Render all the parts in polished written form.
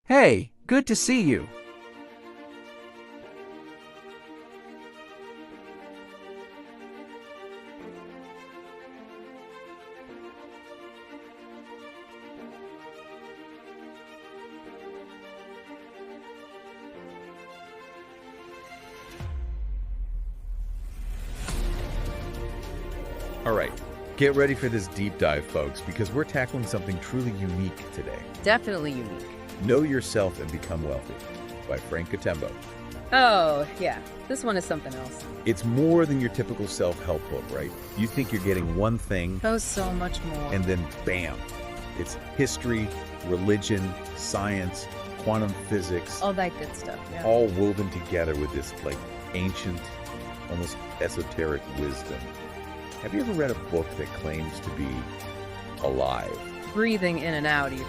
Hey, good to see you. All right, get ready for this deep dive, folks, because we're tackling something truly unique today. Definitely unique. Know Yourself and Become Wealthy by Frank Katembo. Oh, yeah. This one is something else. It's more than your typical self-help book, right? You think you're getting one thing, Oh, so much more. and then bam, it's history, religion, science, quantum physics, all that good stuff, yeah. all woven together with this like ancient, almost esoteric wisdom. Have you ever read a book that claims to be alive? Breathing in and out, even.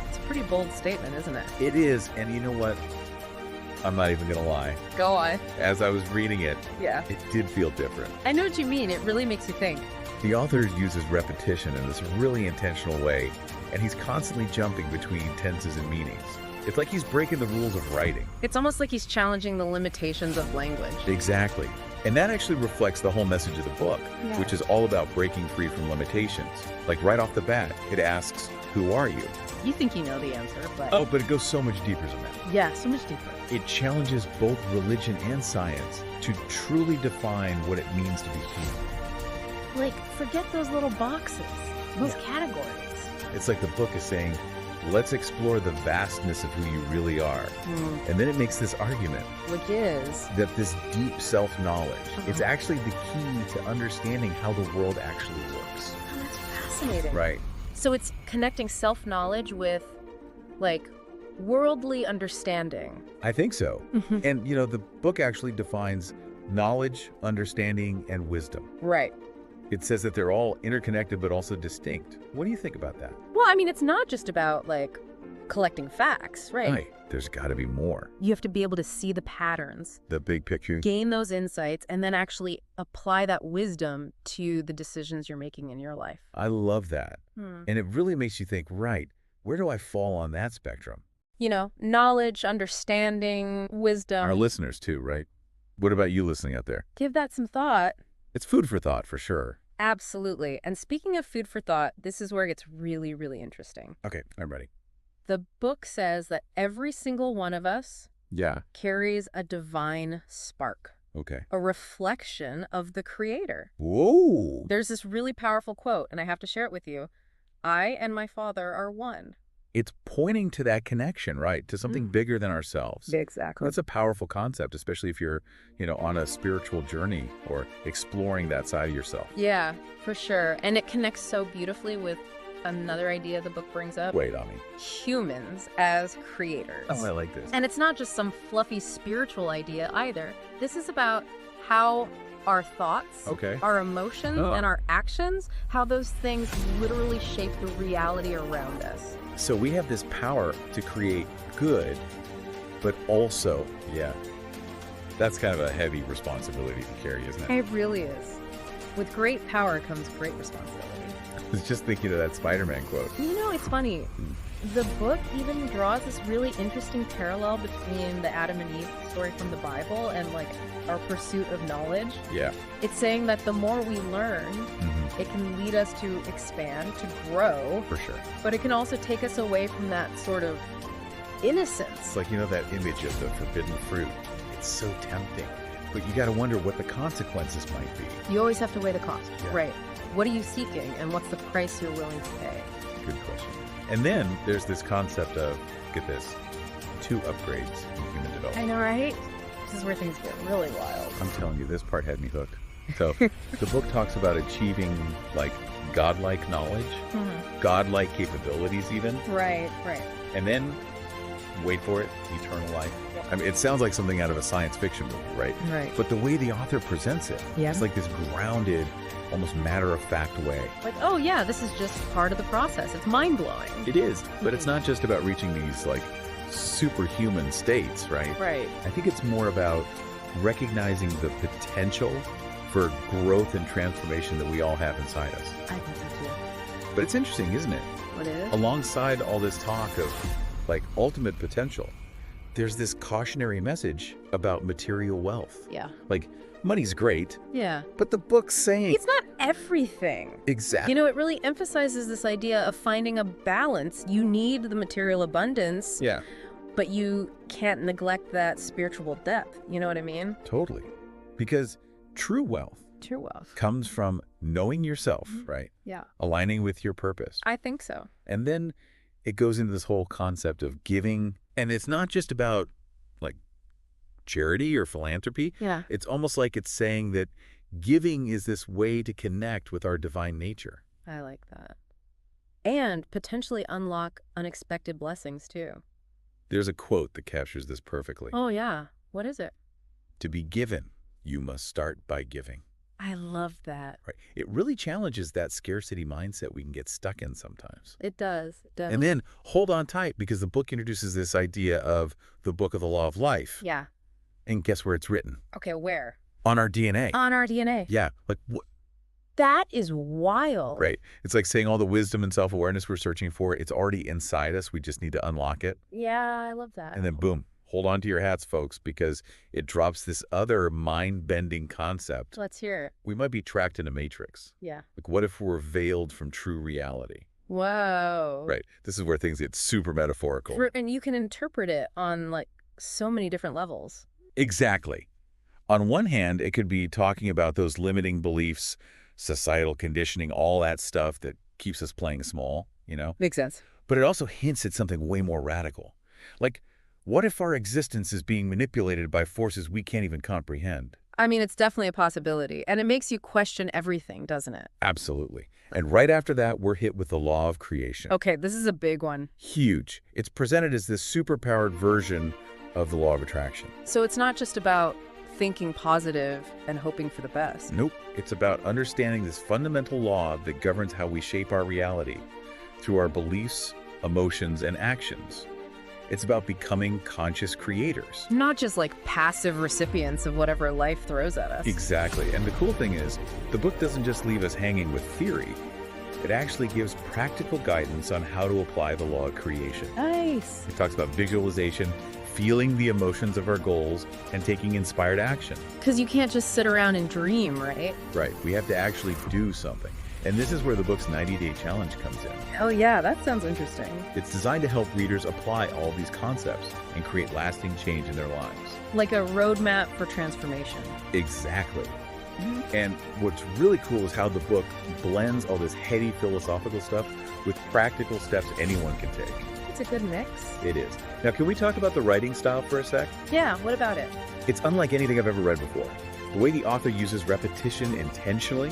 It's a pretty bold statement, isn't it? It is, and you know what? I'm not even gonna lie. Go on. As I was reading it, Yeah. it did feel different. I know what you mean. It really makes you think. The author uses repetition in this really intentional way, and he's constantly jumping between tenses and meanings. It's like he's breaking the rules of writing. It's almost like he's challenging the limitations of language. Exactly. And that actually reflects the whole message of the book, Yeah. which is all about breaking free from limitations. Like right off the bat, it asks, who are you? You think you know the answer, but... Oh, but it goes so much deeper than that. Yeah, so much deeper. It challenges both religion and science to truly define what it means to be human. Like, forget those little boxes, those categories. It's like the book is saying, let's explore the vastness of who you really are. And then it makes this argument Which is... that this deep self-knowledge, it's actually the key to understanding how the world actually works. Oh, that's fascinating. Right. So it's connecting self-knowledge with, like, worldly understanding. I think so. And, you know, the book actually defines knowledge, understanding, and wisdom. Right. It says that they're all interconnected but also distinct. What do you think about that? Well, I mean, it's not just about, like, collecting facts, right? Right. There's got to be more. You have to be able to see the patterns, The big picture. gain those insights, and then actually apply that wisdom to the decisions you're making in your life. I love that. And it really makes you think, right, where do I fall on that spectrum? You know, knowledge, understanding, wisdom. Our listeners too, right? What about you listening out there? Give that some thought. It's food for thought for sure. Absolutely. And speaking of food for thought, this is where it gets really, really interesting. Okay, I'm ready. The book says that every single one of us Yeah. carries a divine spark, Okay. a reflection of the Creator. Whoa. There's this really powerful quote, and I have to share it with you. I and my Father are one. It's pointing to that connection, right? To something bigger than ourselves. Exactly. That's a powerful concept, especially if you're, you know, on a spiritual journey or exploring that side of yourself. Yeah, for sure. And it connects so beautifully with another idea the book brings up. Wait on me. Humans as creators. Oh, I like this. And it's not just some fluffy spiritual idea either. This is about how our thoughts, Okay. our emotions, Oh. and our actions, how those things literally shape the reality around us. So we have this power to create good, but also, yeah, that's kind of a heavy responsibility to carry, isn't it? It really is. With great power comes great responsibility. I was just thinking of that Spider-Man quote. You know, it's funny. The book even draws this really interesting parallel between the Adam and Eve story from the Bible and, like, our pursuit of knowledge. Yeah. It's saying that the more we learn, Mm-hmm. it can lead us to expand, to grow, For sure. but it can also take us away from that sort of innocence. It's like, you know, that image of the forbidden fruit. It's so tempting, but you got to wonder what the consequences might be. You always have to weigh the cost. Yeah. Right. What are you seeking, and what's the price you're willing to pay? Good question. And then there's this concept of, get this, 2 upgrades in human I development. know, right? This is where things get really wild. I'm telling you, this part had me hooked. So the book talks about achieving like godlike knowledge, godlike capabilities even, Right. and then, wait for it, eternal life. I mean, it sounds like something out of a science fiction movie, right? Right. But the way the author presents it, Yeah. it's like this grounded, almost matter-of-fact way. Like, oh yeah, this is just part of the process. It's mind-blowing. It is, but it's not just about reaching these like superhuman states, right? Right. I think it's more about recognizing the potential for growth and transformation that we all have inside us. I think so too. But it's interesting, isn't it? What is? Alongside all this talk of like ultimate potential, there's this cautionary message about material wealth. Yeah. Like, money's great, Yeah. but the book's saying... It's not everything. Exactly. You know, it really emphasizes this idea of finding a balance. You need the material abundance, Yeah, but you can't neglect that spiritual depth. You know what I mean? totally. Because true wealth True wealth. comes from knowing yourself, right? Yeah. Aligning with your purpose. I think so. And then it goes into this whole concept of giving. And it's not just about like charity or philanthropy. Yeah. It's almost like it's saying that giving is this way to connect with our divine nature. I like that. And potentially unlock unexpected blessings, too. There's a quote that captures this perfectly. Oh, yeah. What is it? To be given, you must start by giving. I love that. Right. It really challenges that scarcity mindset we can get stuck in sometimes. It does. It does. And then hold on tight, because the book introduces this idea of the book of the law of life. Yeah. And guess where it's written? Okay, where? On our DNA. On our DNA. Yeah. Like, That is wild. right. It's like saying all the wisdom and self-awareness we're searching for, it's already inside us. We just need to unlock it. Yeah, I love that. And then boom, hold on to your hats, folks, because it drops this other mind-bending concept. Let's hear it. We might be trapped in a matrix. Yeah. Like, what if we're veiled from true reality? Whoa. Right. This is where things get super metaphorical. And you can interpret it on like so many different levels. Exactly. On one hand, it could be talking about those limiting beliefs, societal conditioning, all that stuff that keeps us playing small, you know? Makes sense. But it also hints at something way more radical. Like, what if our existence is being manipulated by forces we can't even comprehend? I mean, it's definitely a possibility. And it makes you question everything, doesn't it? Absolutely. And right after that, we're hit with the law of creation. Okay, this is a big one. Huge. It's presented as this superpowered version of the law of attraction. So it's not just about thinking positive and hoping for the best. Nope. It's about understanding this fundamental law that governs how we shape our reality through our beliefs, emotions, and actions. It's about becoming conscious creators. Not just like passive recipients of whatever life throws at us. Exactly. And the cool thing is, the book doesn't just leave us hanging with theory. It actually gives practical guidance on how to apply the law of creation. Nice. It talks about visualization, feeling the emotions of our goals, and taking inspired action. Because you can't just sit around and dream, right? Right. We have to actually do something. And this is where the book's 90-day challenge comes in. Oh yeah, that sounds interesting. It's designed to help readers apply all these concepts and create lasting change in their lives. Like a roadmap for transformation. Exactly. And what's really cool is how the book blends all this heady philosophical stuff with practical steps anyone can take. It's a good mix. It is. Now, can we talk about the writing style for a sec? Yeah, what about it? It's unlike anything I've ever read before. The way the author uses repetition intentionally,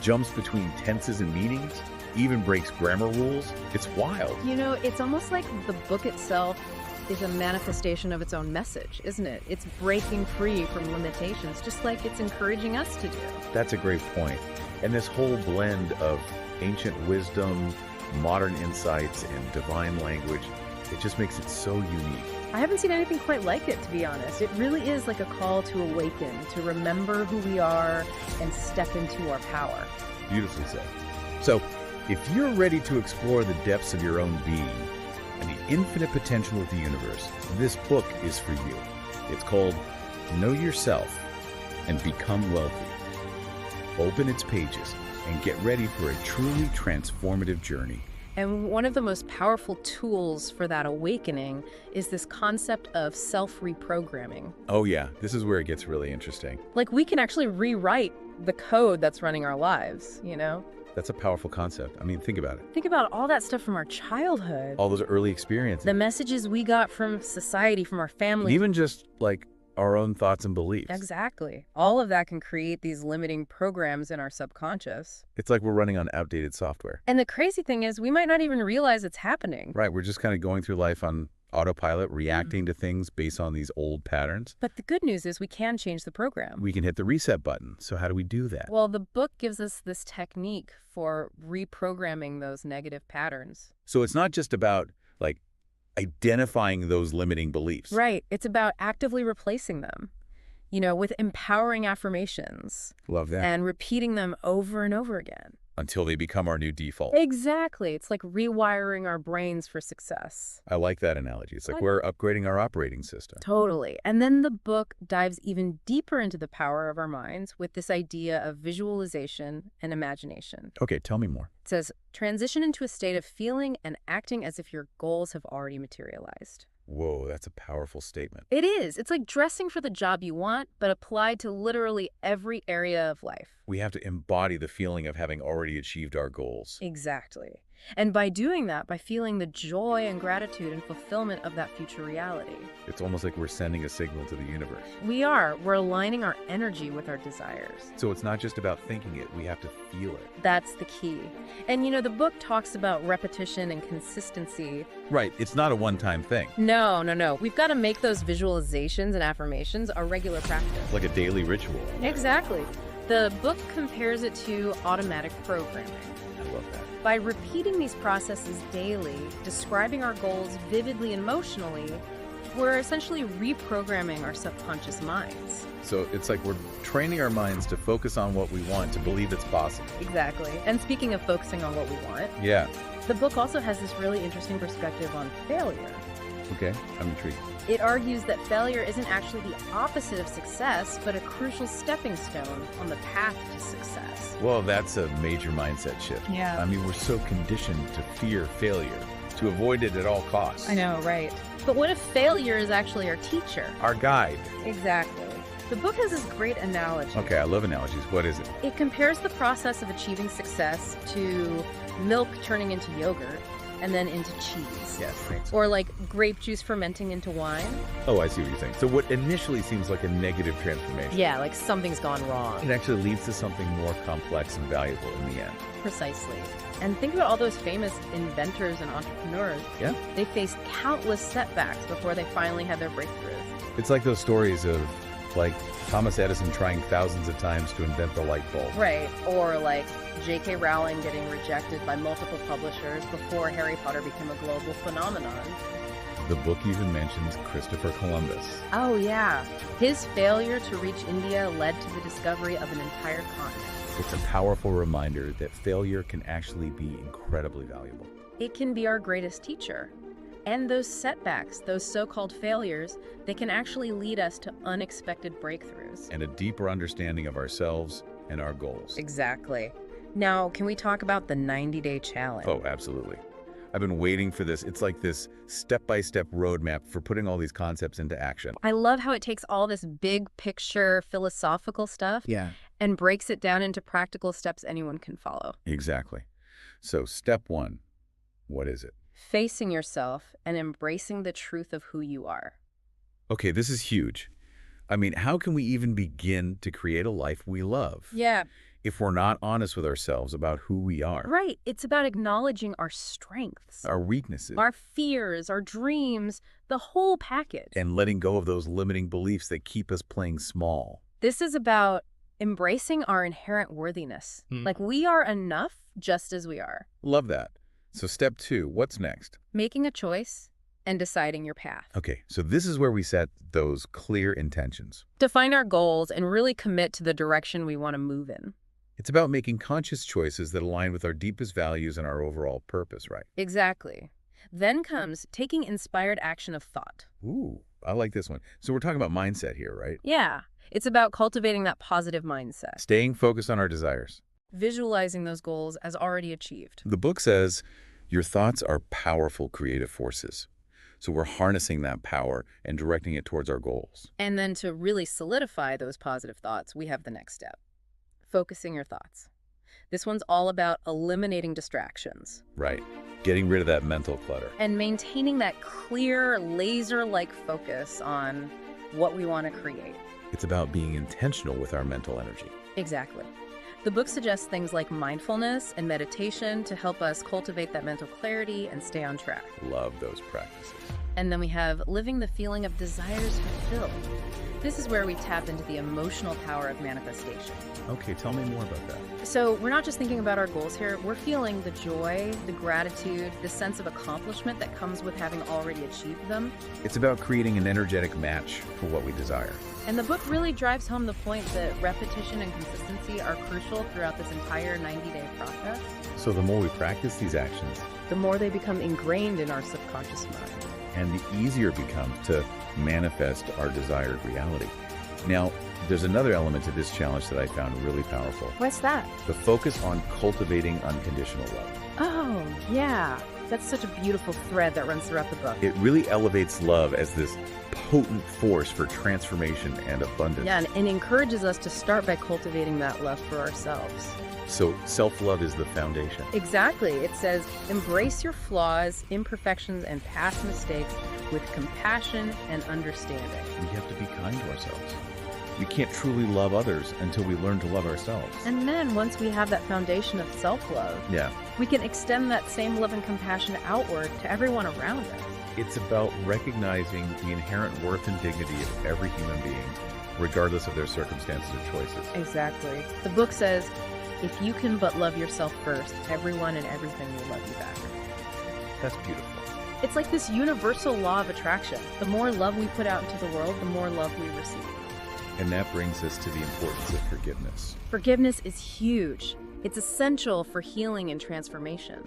jumps between tenses and meanings, even breaks grammar rules, it's wild. You know, it's almost like the book itself is a manifestation of its own message, isn't it? It's breaking free from limitations, just like it's encouraging us to do. That's a great point. And this whole blend of ancient wisdom, modern insights, and divine language, it just makes it so unique. I haven't seen anything quite like it, to be honest. It really is like a call to awaken, to remember who we are and step into our power. Beautifully said. So, if you're ready to explore the depths of your own being and the infinite potential of the universe, this book is for you. It's called Know Yourself and Become Wealthy. Open its pages and get ready for a truly transformative journey. And one of the most powerful tools for that awakening is this concept of self-reprogramming. Oh yeah, this is where it gets really interesting. Like, we can actually rewrite the code that's running our lives, you know? That's a powerful concept. I mean, think about it. Think about all that stuff from our childhood. All those early experiences. The messages we got from society, from our family. Even just like our own thoughts and beliefs. Exactly. All of that can create these limiting programs in our subconscious. It's like we're running on outdated software. And the crazy thing is, we might not even realize it's happening. Right. We're just kind of going through life on autopilot, reacting to things based on these old patterns. But the good news is we can change the program. We can hit the reset button. So how do we do that? Well, the book gives us this technique for reprogramming those negative patterns. So it's not just about like identifying those limiting beliefs. Right. It's about actively replacing them, you know, with empowering affirmations. Love that. And repeating them over and over again. until they become our new default. Exactly. It's like rewiring our brains for success. I like that analogy. It's like we're upgrading our operating system. Totally. And then the book dives even deeper into the power of our minds with this idea of visualization and imagination. Okay, tell me more. It says, transition into a state of feeling and acting as if your goals have already materialized. Whoa, that's a powerful statement. It is. It's like dressing for the job you want, but applied to literally every area of life. We have to embody the feeling of having already achieved our goals. Exactly. And by doing that, by feeling the joy and gratitude and fulfillment of that future reality. It's almost like we're sending a signal to the universe. We're aligning our energy with our desires. So it's not just about thinking it, we have to feel it. That's the key. And the book talks about repetition and consistency. Right, it's not a one-time thing. No. We've got to make those visualizations and affirmations a regular practice. Like a daily ritual. Exactly. The book compares it to automatic programming. I love that. By repeating these processes daily, describing our goals vividly and emotionally, we're essentially reprogramming our subconscious minds. So it's like we're training our minds to focus on what we want, to believe it's possible. Exactly. And speaking of focusing on what we want, Yeah. the book also has this really interesting perspective on failure. Okay, I'm intrigued. It argues that failure isn't actually the opposite of success, but a crucial stepping stone on the path to success. Well, that's a major mindset shift. Yeah. I mean, we're so conditioned to fear failure, to avoid it at all costs. I know, right? But what if failure is actually our teacher? Our guide. Exactly. The book has this great analogy. Okay, I love analogies. What is it? It compares the process of achieving success to milk turning into yogurt and then into cheese. Yes, thanks. Or like grape juice fermenting into wine. Oh, I see what you're saying. So what initially seems like a negative transformation, Yeah, like something's gone wrong. it actually leads to something more complex and valuable in the end. Precisely. And think about all those famous inventors and entrepreneurs. Yeah. They faced countless setbacks before they finally had their breakthroughs. It's like those stories of, like, Thomas Edison trying thousands of times to invent the light bulb. Right. Or like J.K. Rowling getting rejected by multiple publishers before Harry Potter became a global phenomenon. The book even mentions Christopher Columbus. Oh, yeah. His failure to reach India led to the discovery of an entire continent. It's a powerful reminder that failure can actually be incredibly valuable. It can be our greatest teacher. And those setbacks, those so-called failures, they can actually lead us to unexpected breakthroughs. And a deeper understanding of ourselves and our goals. Exactly. Now, can we talk about the 90-day challenge? Oh, absolutely. I've been waiting for this. It's like this step-by-step roadmap for putting all these concepts into action. I love how it takes all this big picture philosophical stuff and breaks it down into practical steps anyone can follow. Exactly. So step 1, what is it? Facing yourself and embracing the truth of who you are. Okay, this is huge. I mean, how can we even begin to create a life we love Yeah. if we're not honest with ourselves about who we are? Right. It's about acknowledging our strengths, Our weaknesses, our fears, our dreams, the whole package. and letting go of those limiting beliefs that keep us playing small. This is about embracing our inherent worthiness. Like we are enough just as we are. Love that. So step 2, what's next? Making a choice and deciding your path. Okay, so this is where we set those clear intentions. Define our goals and really commit to the direction we want to move in. It's about making conscious choices that align with our deepest values and our overall purpose, right? Exactly. Then comes taking inspired action of thought. Ooh, I like this one. So we're talking about mindset here, right? Yeah, it's about cultivating that positive mindset, Staying focused on our desires. visualizing those goals as already achieved. The book says your thoughts are powerful creative forces. So we're harnessing that power and directing it towards our goals. And then to really solidify those positive thoughts, we have the next step. Focusing your thoughts. This one's all about eliminating distractions. Right. Getting rid of that mental clutter. And maintaining that clear, laser-like focus on what we want to create. It's about being intentional with our mental energy. Exactly. The book suggests things like mindfulness and meditation to help us cultivate that mental clarity and stay on track. Love those practices. And then we have living the feeling of desires fulfilled. This is where we tap into the emotional power of manifestation. Okay, tell me more about that. So we're not just thinking about our goals here, we're feeling the joy, the gratitude, the sense of accomplishment that comes with having already achieved them. It's about creating an energetic match for what we desire. And the book really drives home the point that repetition and consistency are crucial throughout this entire 90-day process. So the more we practice these actions, The more they become ingrained in our subconscious mind. and the easier it becomes to manifest our desired reality. Now, there's another element to this challenge that I found really powerful. What's that? The focus on cultivating unconditional love. Oh, yeah. That's such a beautiful thread that runs throughout the book. It really elevates love as this potent force for transformation and abundance. Yeah, and encourages us to start by cultivating that love for ourselves. So self-love is the foundation. Exactly. It says, embrace your flaws, imperfections, and past mistakes with compassion and understanding. We have to be kind to ourselves. We can't truly love others until we learn to love ourselves. And then once we have that foundation of self-love, Yeah, we can extend that same love and compassion outward to everyone around us. it's about recognizing the inherent worth and dignity of every human being, regardless of their circumstances or choices. Exactly. The book says, if you can but love yourself first, everyone and everything will love you back. That's beautiful. It's like this universal law of attraction. The more love we put out into the world, the more love we receive. And that brings us to the importance of forgiveness. Forgiveness is huge. It's essential for healing and transformation.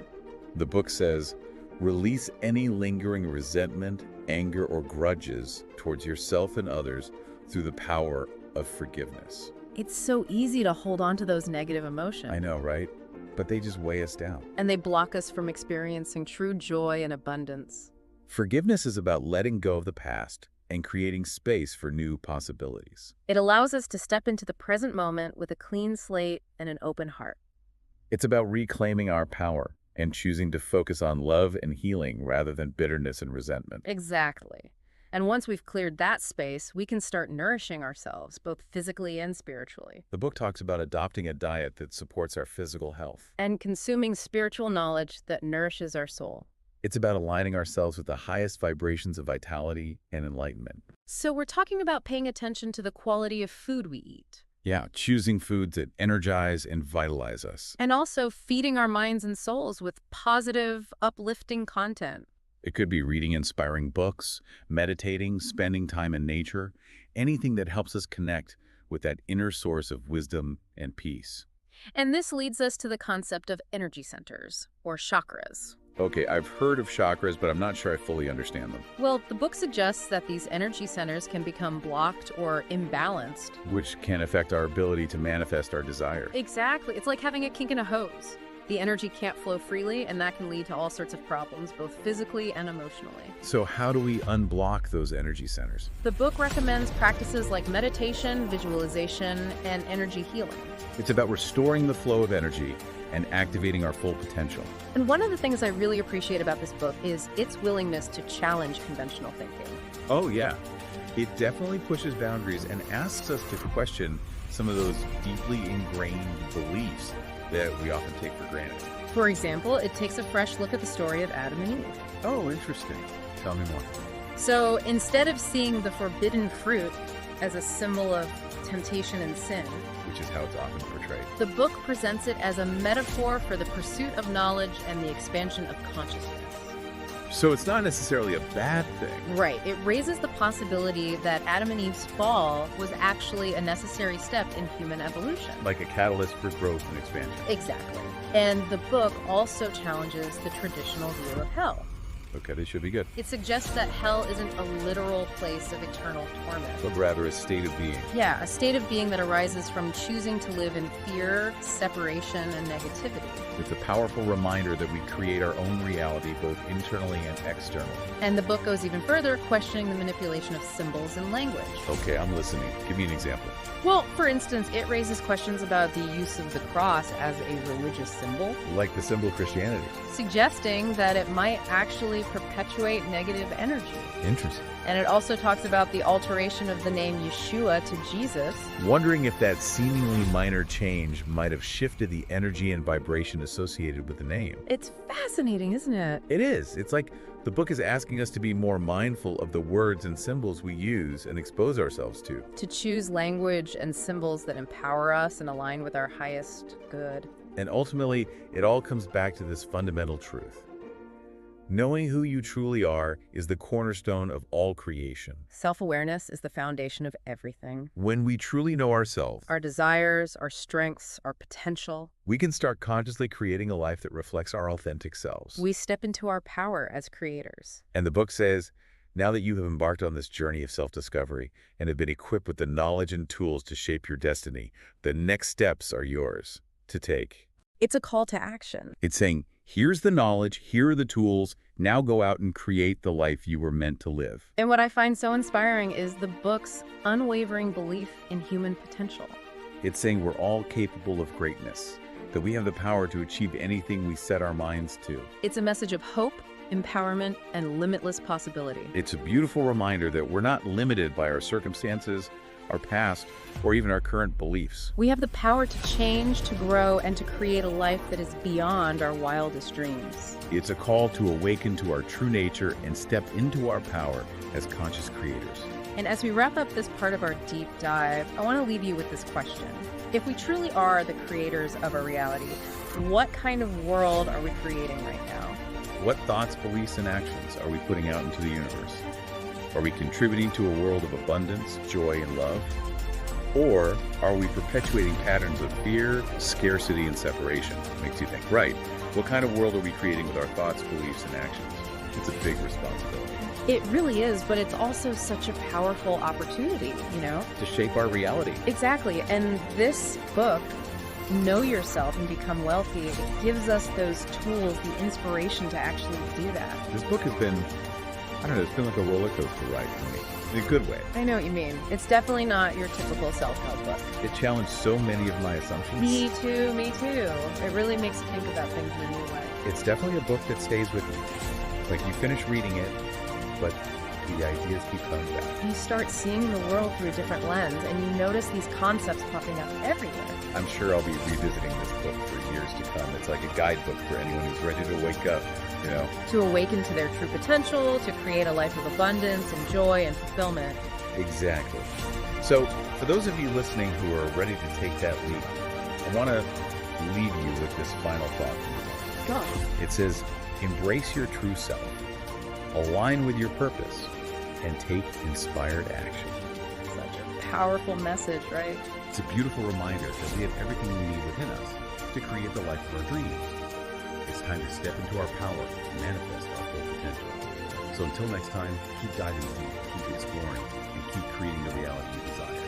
The book says, release any lingering resentment, anger, or grudges towards yourself and others through the power of forgiveness. It's so easy to hold on to those negative emotions. I know, right? But they just weigh us down. And they block us from experiencing true joy and abundance. Forgiveness is about letting go of the past and creating space for new possibilities. It allows us to step into the present moment with a clean slate and an open heart. It's about reclaiming our power and choosing to focus on love and healing rather than bitterness and resentment. Exactly. And once we've cleared that space, we can start nourishing ourselves, both physically and spiritually, The book talks about adopting a diet that supports our physical health. and consuming spiritual knowledge that nourishes our soul. It's about aligning ourselves with the highest vibrations of vitality and enlightenment. So we're talking about paying attention to the quality of food we eat, Yeah, choosing foods that energize and vitalize us. and also feeding our minds and souls with positive, uplifting content. It could be reading inspiring books, meditating, spending time in nature, anything that helps us connect with that inner source of wisdom and peace. And this leads us to the concept of energy centers, or chakras. Okay, I've heard of chakras, but I'm not sure I fully understand them. Well, the book suggests that these energy centers can become blocked or imbalanced. Which can affect our ability to manifest our desire. Exactly. It's like having a kink in a hose. The energy can't flow freely, and that can lead to all sorts of problems, both physically and emotionally. So how do we unblock those energy centers? The book recommends practices like meditation, visualization, and energy healing. It's about restoring the flow of energy and activating our full potential. And one of the things I really appreciate about this book is its willingness to challenge conventional thinking. Oh, yeah. It definitely pushes boundaries and asks us to question some of those deeply ingrained beliefs that we often take for granted. For example, it takes a fresh look at the story of Adam and Eve. Oh, interesting. Tell me more. So instead of seeing the forbidden fruit as a symbol of temptation and sin, Which is how it's often portrayed. the book presents it as a metaphor for the pursuit of knowledge and the expansion of consciousness. So it's not necessarily a bad thing. Right. It raises the possibility that Adam and Eve's fall was actually a necessary step in human evolution. Like a catalyst for growth and expansion. Exactly. And the book also challenges the traditional view of hell. Okay, they should be good. It suggests that hell isn't a literal place of eternal torment. But rather a state of being. Yeah, a state of being that arises from choosing to live in fear, separation, and negativity. It's a powerful reminder that we create our own reality both internally and externally. And the book goes even further, questioning the manipulation of symbols and language. Okay, I'm listening. Give me an example. Well, for instance, it raises questions about the use of the cross as a religious symbol, Like the symbol of Christianity. suggesting that it might actually perpetuate negative energy. Interesting. And it also talks about the alteration of the name Yeshua to Jesus. Wondering if that seemingly minor change might have shifted the energy and vibration associated with the name. It's fascinating, isn't it? It is. It's like The book is asking us to be more mindful of the words and symbols we use and expose ourselves to. To choose language and symbols that empower us and align with our highest good. And ultimately, it all comes back to this fundamental truth. Knowing who you truly are is the cornerstone of all creation. Self-awareness is the foundation of everything. When we truly know ourselves, Our desires, our strengths, our potential. we can start consciously creating a life that reflects our authentic selves. We step into our power as creators. And the book says, now that you have embarked on this journey of self-discovery and have been equipped with the knowledge and tools to shape your destiny, the next steps are yours to take. It's a call to action. It's saying, here's the knowledge, here are the tools, now go out and create the life you were meant to live. And what I find so inspiring is the book's unwavering belief in human potential. It's saying we're all capable of greatness, that we have the power to achieve anything we set our minds to. It's a message of hope, empowerment, and limitless possibility. It's a beautiful reminder that we're not limited by our circumstances, our past, or even our current beliefs. We have the power to change, to grow, and to create a life that is beyond our wildest dreams. It's a call to awaken to our true nature and step into our power as conscious creators. And as we wrap up this part of our deep dive, I want to leave you with this question. If we truly are the creators of our reality, what kind of world are we creating right now? What thoughts, beliefs, and actions are we putting out into the universe? Are we contributing to a world of abundance, joy, and love? Or are we perpetuating patterns of fear, scarcity, and separation? Makes you think, right, what kind of world are we creating with our thoughts, beliefs, and actions? It's a big responsibility. It really is, but it's also such a powerful opportunity, you know? To shape our reality. Exactly, and this book, Know Yourself and Become Wealthy, it gives us those tools, the inspiration to actually do that. This book has been, I don't know, it's been like a roller coaster ride for me, in a good way. I know what you mean. It's definitely not your typical self-help book. It challenged so many of my assumptions. Me too, me too. It really makes you think about things in a new way. It's definitely a book that stays with me. Like, you finish reading it, but the ideas keep coming back. You start seeing the world through a different lens, and you notice these concepts popping up everywhere. I'm sure I'll be revisiting this book for years to come. It's like a guidebook for anyone who's ready to wake up, you know? To awaken to their true potential, to create a life of abundance and joy and fulfillment. Exactly. So, for those of you listening who are ready to take that leap, I want to leave you with this final thought. Go. It says, embrace your true self, align with your purpose, and take inspired action. Such a powerful message, right? It's a beautiful reminder that we have everything we need within us to create the life of our dreams. It's time to step into our power and manifest our full potential. So until next time, keep diving deep, keep exploring, and keep creating the reality you desire.